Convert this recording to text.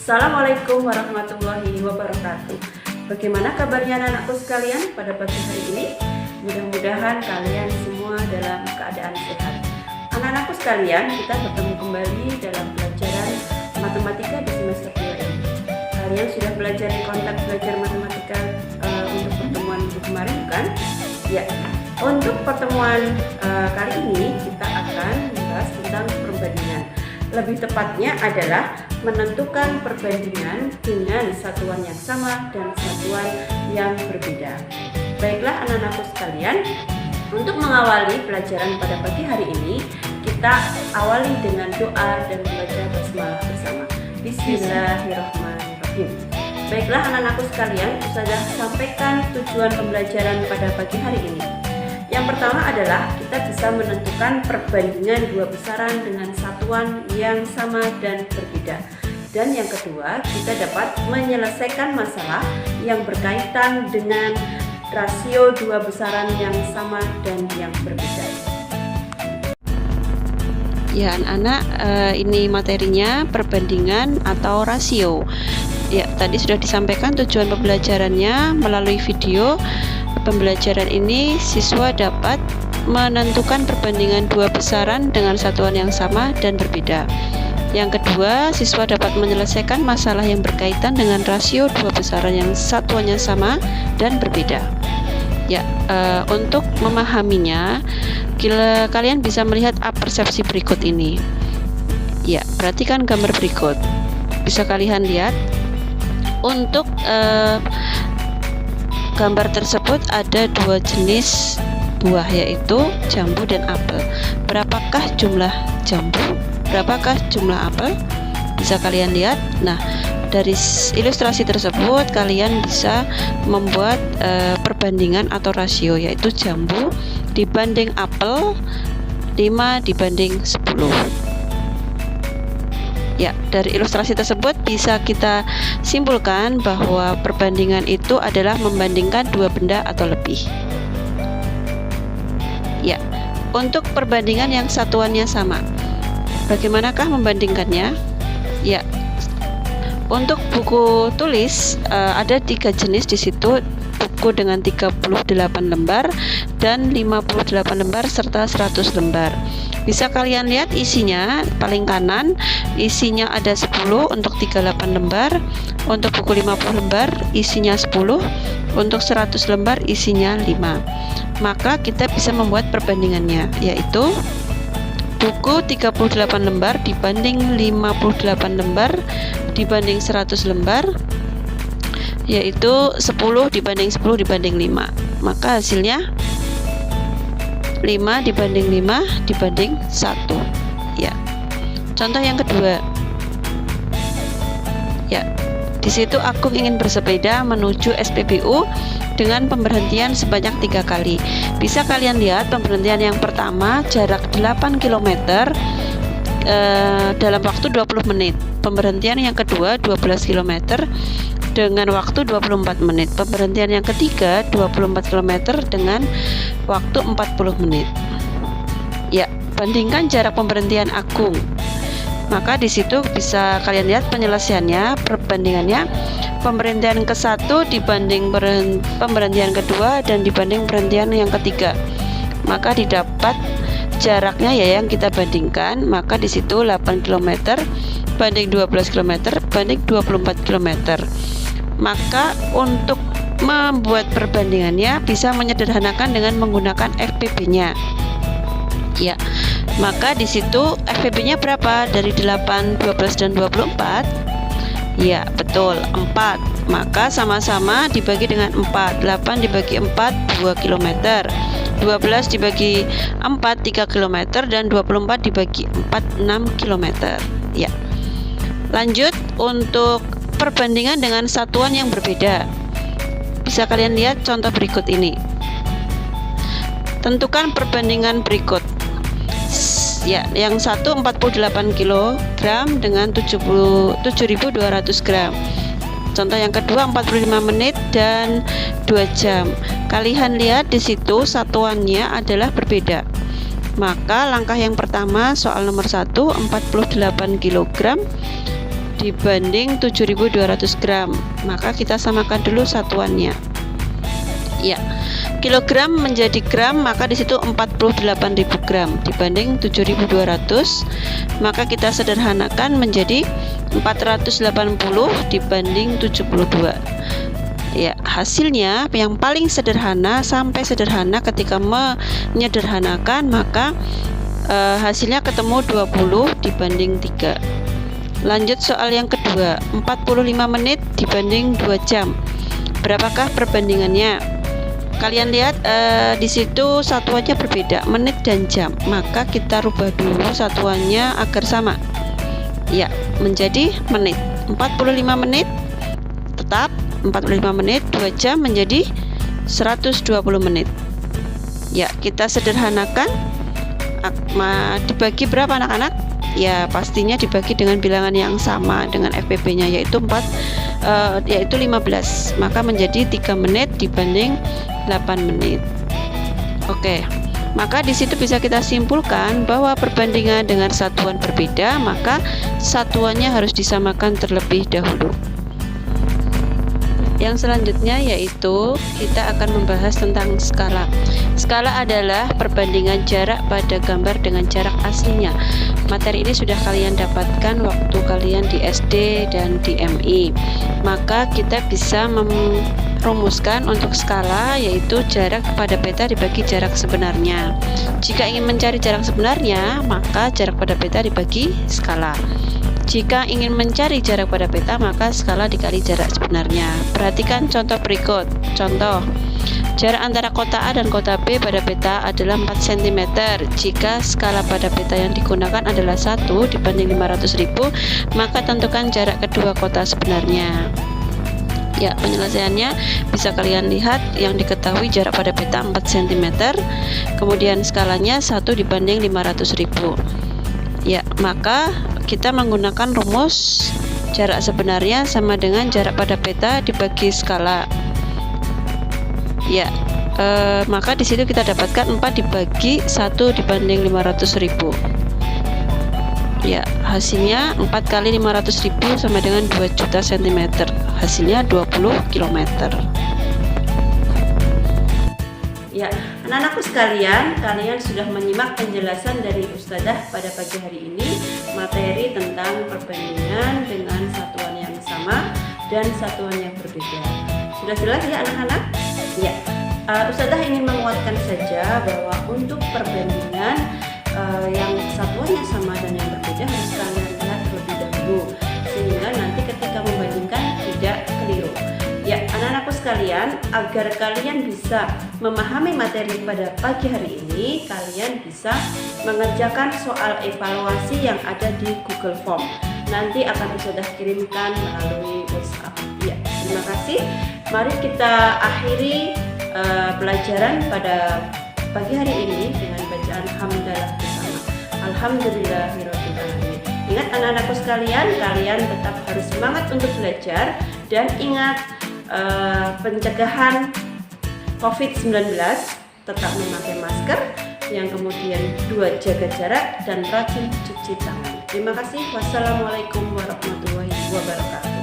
Assalamualaikum warahmatullahi wabarakatuh. Bagaimana kabarnya anak-anakku sekalian pada pagi hari ini? Mudah-mudahan kalian semua dalam keadaan sehat. Anak-anakku sekalian, kita bertemu kembali dalam pelajaran matematika di semester 2 ini. Kalian sudah belajar di kontak belajar matematika untuk pertemuan minggu kemarin, bukan? Ya, untuk pertemuan kali ini kita akan membahas tentang perbandingan. Lebih tepatnya adalah menentukan perbandingan dengan satuan yang sama dan satuan yang berbeda. Baiklah anak-anakku sekalian, untuk mengawali pelajaran pada pagi hari ini, kita awali dengan doa dan membaca basmalah bersama. Bismillahirrahmanirrahim. Baiklah anak-anakku sekalian, saya sampaikan tujuan pembelajaran pada pagi hari ini. Yang pertama adalah kita bisa menentukan perbandingan dua besaran dengan satuan yang sama dan berbeda. Dan yang kedua, kita dapat menyelesaikan masalah yang berkaitan dengan rasio dua besaran yang sama dan yang berbeda. Ya anak-anak, ini materinya perbandingan atau rasio. Ya, tadi sudah disampaikan tujuan pembelajarannya melalui video. Pembelajaran ini siswa dapat menentukan perbandingan dua besaran dengan satuan yang sama dan berbeda. Yang kedua, siswa dapat menyelesaikan masalah yang berkaitan dengan rasio dua besaran yang satuannya sama dan berbeda. Ya, untuk memahaminya, kalian bisa melihat persepsi berikut ini. Ya, perhatikan gambar berikut. Bisa kalian lihat. Untuk gambar tersebut ada dua jenis buah, yaitu jambu dan apel. Berapakah jumlah jambu? Berapakah jumlah apel? Bisa kalian lihat. Nah, dari ilustrasi tersebut kalian bisa membuat perbandingan atau rasio, yaitu jambu dibanding apel 5 dibanding 10. Ya, dari ilustrasi tersebut bisa kita simpulkan bahwa perbandingan itu adalah membandingkan dua benda atau lebih. Ya, untuk perbandingan yang satuannya sama, bagaimanakah membandingkannya? Ya, untuk buku tulis ada 3 jenis di situ, buku dengan 38 lembar dan 58 lembar serta 100 lembar. Bisa kalian lihat isinya, paling kanan isinya ada 10 untuk 38 lembar, untuk buku 50 lembar isinya 10, untuk 100 lembar isinya 5. Maka kita bisa membuat perbandingannya, yaitu buku 38 lembar dibanding 58 lembar dibanding 100 lembar, yaitu 10 dibanding 10 dibanding 5. Maka hasilnya 5 dibanding 5 dibanding 1. Ya. Contoh yang kedua. Ya. Di situ Agung ingin bersepeda menuju SPBU dengan pemberhentian sebanyak 3 kali. Bisa kalian lihat pemberhentian yang pertama jarak 8 km dalam waktu 20 menit. Pemberhentian yang kedua 12 km dengan waktu 24 menit. Pemberhentian yang ketiga 24 km dengan waktu 40 menit. Ya, bandingkan jarak pemberhentian Agung. Maka di situ bisa kalian lihat penyelesaiannya, perbandingannya. Pemberhentian ke-1 dibanding pemberhentian kedua dan dibanding pemberhentian yang ketiga. Maka didapat jaraknya ya yang kita bandingkan. Maka di situ 8 km banding 12 km banding 24 km. Maka untuk membuat perbandingannya bisa menyederhanakan dengan menggunakan FPB-nya. Ya. Maka di situ FPB-nya berapa? Dari 8, 12 dan 24? Ya, betul, 4. Maka sama-sama dibagi dengan 4. 8 dibagi 4 2 km. 12 dibagi 4 3 km dan 24 dibagi 4 6 km. Ya. Lanjut untuk perbandingan dengan satuan yang berbeda. Bisa kalian lihat contoh berikut ini. Tentukan perbandingan berikut. Ya, yang satu 48 kg dengan 7.200 gram. Contoh yang kedua 45 menit dan 2 jam. Kalian lihat di situ satuannya adalah berbeda. Maka langkah yang pertama soal nomor 1 48 kg dibanding 7.200 gram. Maka kita samakan dulu satuannya. Ya, kilogram menjadi gram, maka di situ 48.000 gram dibanding 7.200, maka kita sederhanakan menjadi 480 dibanding 72. Ya, hasilnya yang paling sederhana sampai sederhana ketika menyederhanakan, maka hasilnya ketemu 20 dibanding 3. Lanjut soal yang kedua, 45 menit dibanding 2 jam. Berapakah perbandingannya? Kalian lihat di situ satuannya berbeda, menit dan jam. Maka kita rubah dulu satuannya agar sama. Ya, menjadi menit. 45 menit tetap 45 menit, 2 jam menjadi 120 menit. Ya, kita sederhanakan. Dibagi berapa anak-anak? Ya, pastinya dibagi dengan bilangan yang sama dengan FPB-nya, yaitu 15. Maka menjadi 3 menit dibanding 8 menit. Oke. Maka di situ bisa kita simpulkan bahwa perbandingan dengan satuan berbeda, maka satuannya harus disamakan terlebih dahulu. Yang selanjutnya yaitu kita akan membahas tentang skala. Skala adalah perbandingan jarak pada gambar dengan jarak aslinya. Materi ini sudah kalian dapatkan waktu kalian di SD dan di MI. Maka kita bisa merumuskan untuk skala, yaitu jarak pada peta dibagi jarak sebenarnya. Jika ingin mencari jarak sebenarnya, maka jarak pada peta dibagi skala. Jika ingin mencari jarak pada peta, maka skala dikali jarak sebenarnya. Perhatikan contoh berikut. Contoh, jarak antara kota A dan kota B pada peta adalah 4 cm. Jika skala pada peta yang digunakan adalah 1 dibanding 500.000, maka tentukan jarak kedua kota sebenarnya. Ya, penyelesaiannya bisa kalian lihat. Yang diketahui jarak pada peta 4 cm, kemudian skalanya 1 dibanding 500.000. Ya, maka kita menggunakan rumus jarak sebenarnya sama dengan jarak pada peta dibagi skala. Ya, maka di situ kita dapatkan 4 dibagi 1 dibanding 500.000. Ya, hasilnya 4 kali 500.000 sama dengan 2 juta cm. Hasilnya 20 km. Ya, anak-anakku sekalian, kalian sudah menyimak penjelasan dari Ustadzah pada pagi hari ini, materi tentang perbandingan dengan satuan yang sama dan satuan yang berbeda. Sudah jelas ya anak-anak? Ya, Ustadzah ingin menguatkan saja bahwa untuk perbandingan yang satuannya sama dan yang berbeda harus kalian lihat terlebih dahulu, sehingga nanti ketika membandingkan tidak keliru. Ya, anak-anakku sekalian, agar kalian bisa memahami materi pada pagi hari ini, kalian bisa mengerjakan soal evaluasi yang ada di Google Form. Nanti akan Ustadzah kirimkan melalui WhatsApp. Ya, terima kasih. Mari kita akhiri pelajaran pada pagi hari ini dengan bacaan hamdalah bersama. Alhamdulillahirabbil alamin. Ingat anak-anakku sekalian, kalian tetap harus semangat untuk belajar dan ingat pencegahan COVID-19, tetap memakai masker, yang kemudian 2 jaga jarak dan rajin cuci tangan. Terima kasih. Wassalamualaikum warahmatullahi wabarakatuh.